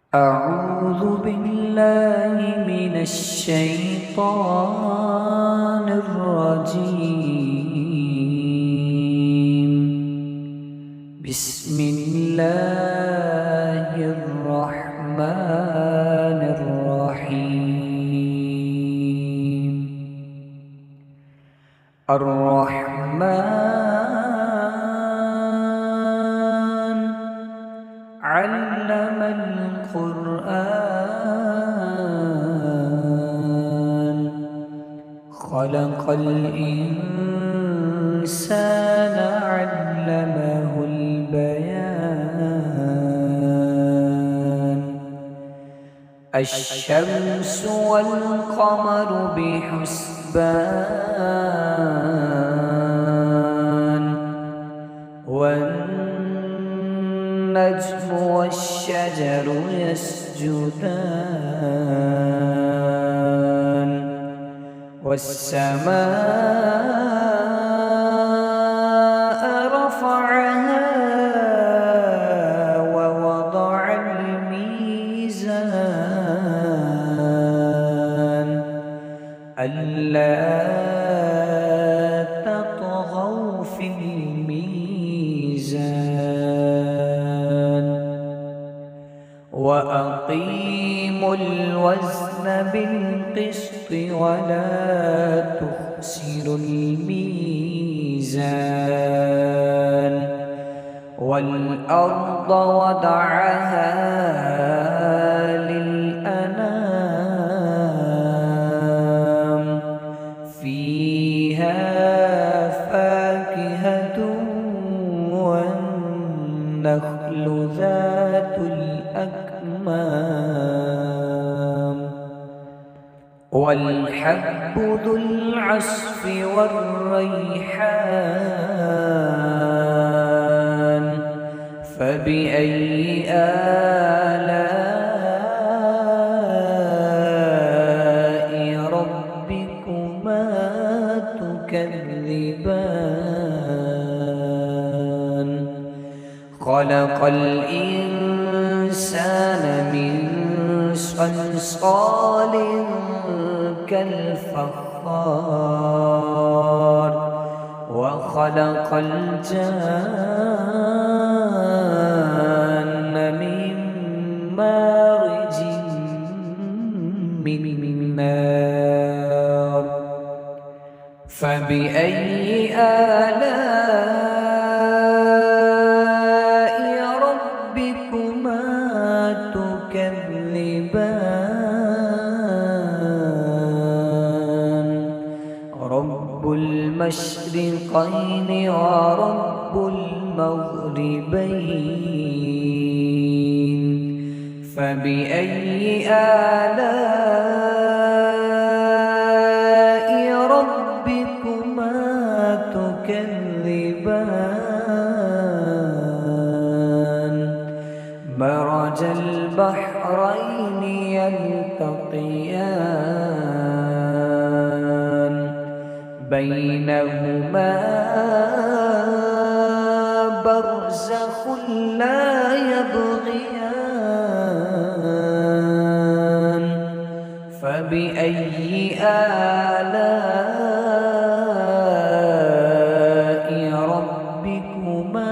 أعوذ بالله من الشيطان الرجيم. بسم الله الرحمن الرحيم. الرحمن علم القرآن خلق الإنسان علمه البيان. الشمس والقمر بحسبان والنجم والشجر يسجدان والسماء رفعها ووضع الميزان ألا تطغوا في الميزان وأقيموا الوزن بالقسط ولا تخسروا الميزان والأرض وضعها للأنام فيها فاكهة والنخل ذات الأكمام والحب ذو العصف والريحان فبأي آلاء ربكما تكذبان. خلق الإنسان من صلصال كالفخار وخلق الجان من مارج من نار فبأي آلاء ربكما تكذبان. رب المشرقين ورب المغربين فبأي آلاء ربكما تكذبان. مرج البحرين يلتقيان بينهما برزخ لا يبغيان فبأي آلاء ربكما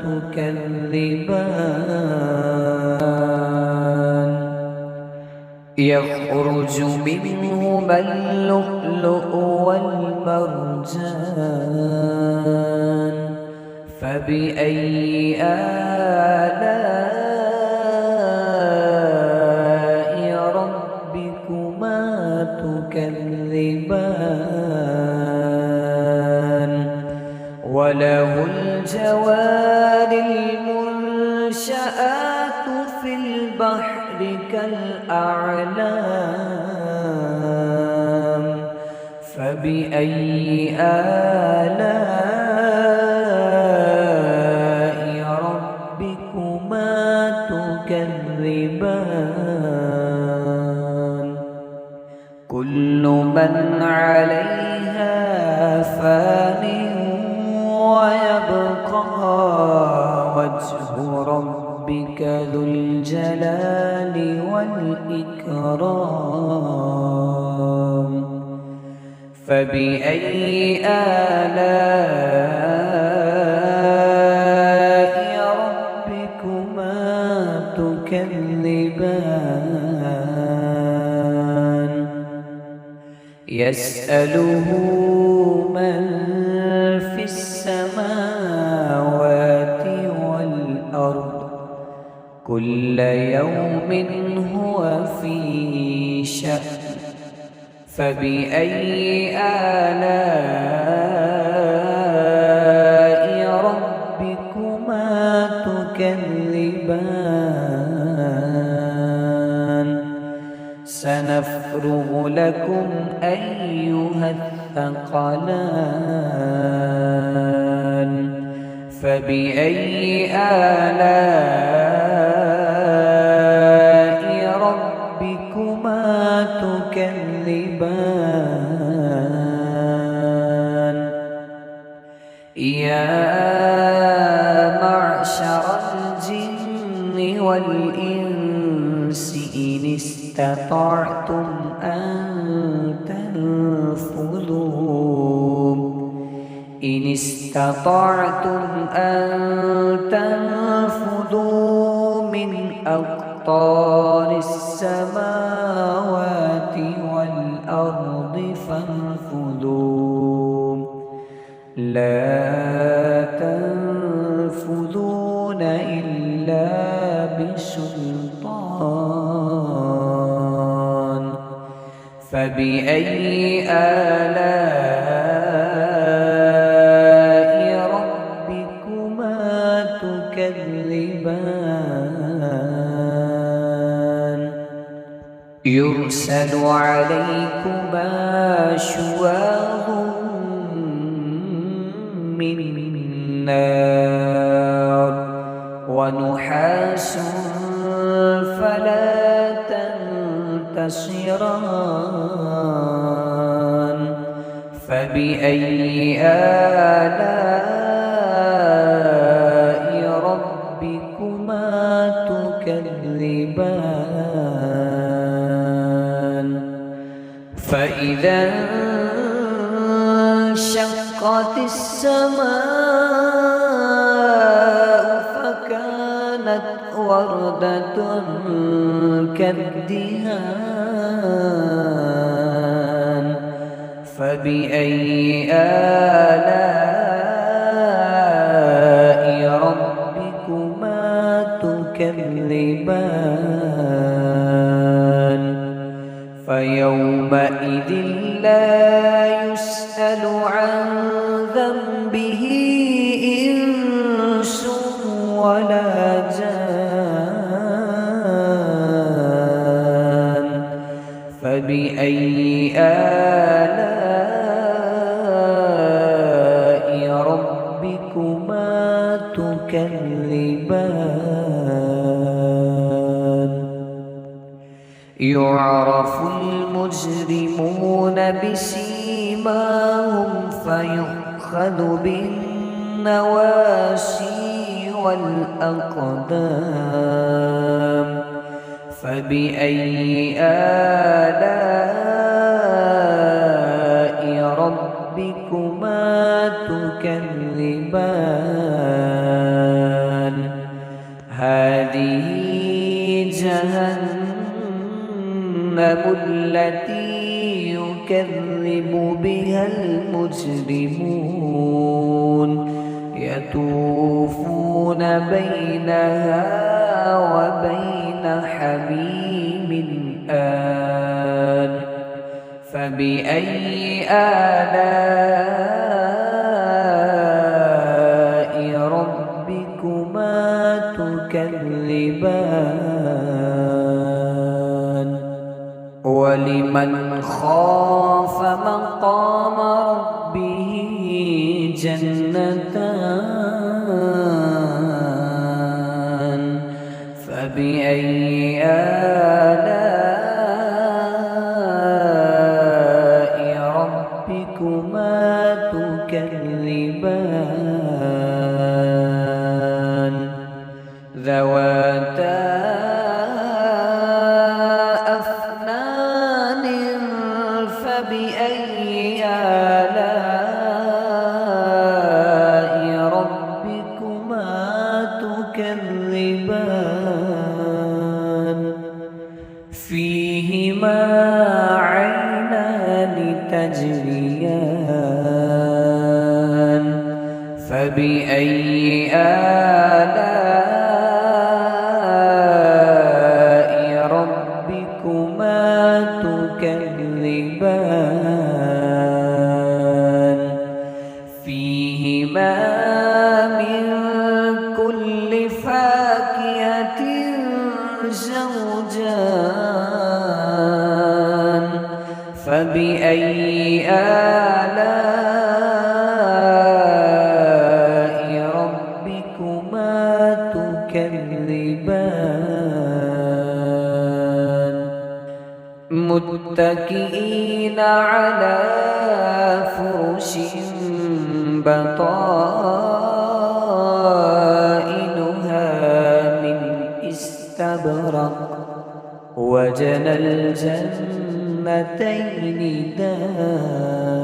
تكذبان. يخرج منهما اللؤلؤ والمرجان فبأي آلاء ربكما تكذبان. وله الجوار المنشآت في البحر كالأعلام فبأي آلاء ربكما تكذبان. كل من عليها فان ويبقى وجه ربك ربك ذو الجلال والإكرام فبأي آلاء ربكما تكذبان يسأله من في السماوات والأرض كل يوم هو في شأن فبأي آلاء ربكما تكذبان سنفرغ لكم أيها الثقلان فبأي آلاء ربكما تكذبان يا معشر الجن والإنس إن استطعتم أن تنفذوا من أقطار السماوات والأرض فانفذوا لا تنفذون إلا بسلطان فبأي آلاء ربكما تكذبان يرسل عليكما شواظ من نار ونحاس فلا تنتصران فبأي آلاء ربكما تكذبان فإذا انشقت السماء فكانت وردة كالدهان فبأي آلاء ربكما تكذبان فيومئذ لا يسأل عن ذنبه إنس ولا جان فبأي آلاء ربكما تكذبان يعرف المجرمون بسيماهم فيؤخذ بالنواسي والأقدام فبأي آلاء ربكما تكذبان هذه جهنم التي يكذب بها المجرمون يطوفون بينها وبين حميم آن فبأي آلاء ربكما تكذبان ولمن خاف مقام ربه جنتان فبأي آلاء ربكما تكذبان ذوات فبأي آلاء ربكما تكذبان فيهما من كل فاكهة زوجان فبأي آلاء ربكما تكذبان متكئين على فرش بطائنها من استبرق وجنى الجنتين دان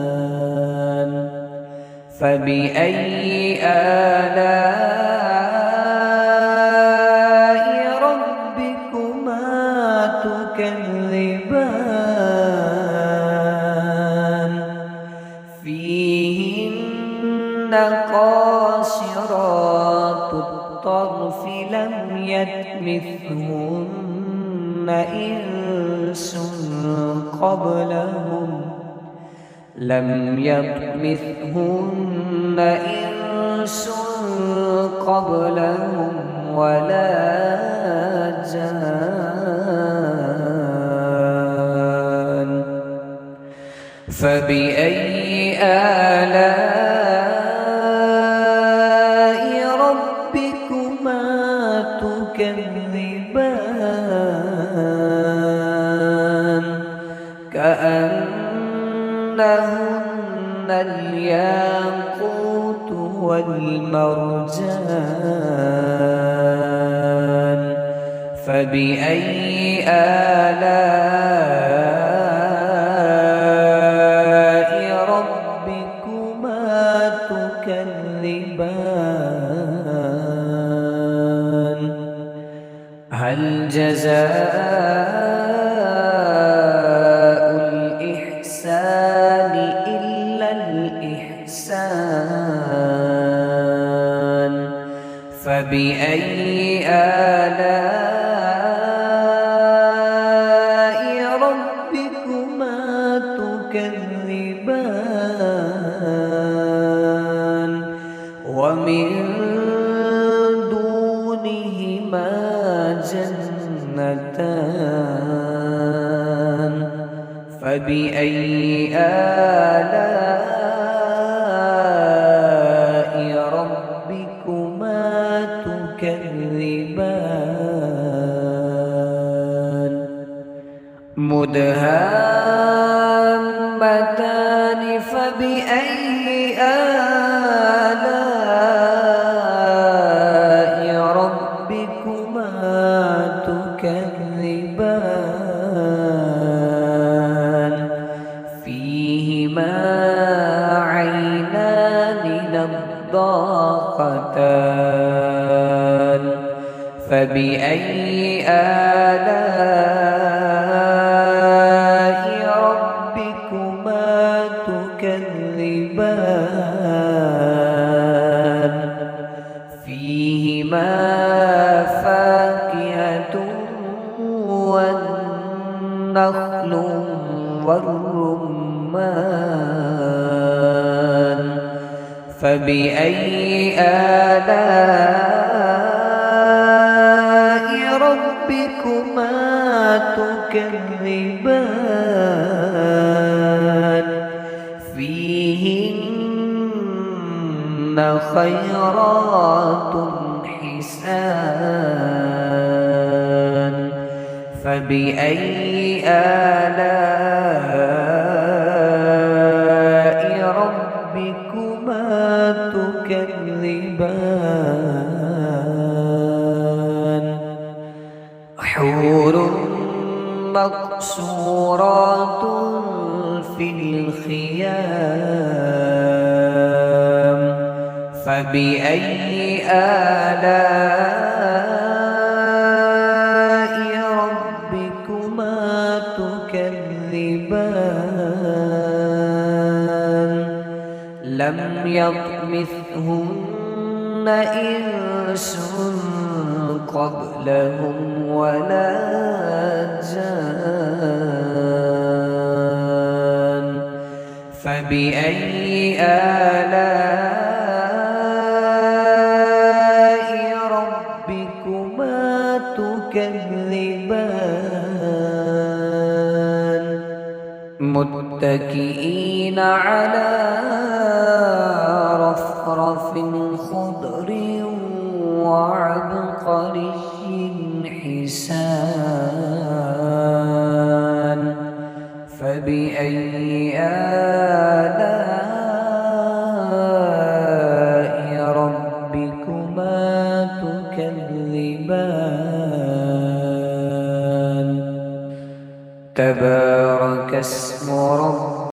فبأي آلاء ربكما تكذبان فيهن قاصرات الطرف لم يطمثهن إنس قبلهم ولا جان فبأي آلاء ربكما تكذبان كأنهن الياقوت والمرجان فبأي آلاء ربكما تكذبان هل جزاء الإحسان إلا الإحسان فبأي آلاء ربكما تكذبان ومن دونهما جنتان فبأي آلاء ربكما تكذبان مدهامتان فبأي آلاء ربكما تكذبان فيهما عينان نضاختان فبأي آلاء ربكما تكذبان فيهما فاكهة والنخل والرمان فبأي آلاء ربكما تكذبان فيهن خيرات حسان فبأي آلاء ربكما تكذبان حور مقصورات في الخيام فبأي آلاء ربكما تكذبان لم يطمثهن إنس قبلهم ولا جان فبأي آلاء ربكما تكذبان متكئين على رفرف خضر وعبقري حسان فبأي آلاء ربكما تكذبان تبارك اسم ربك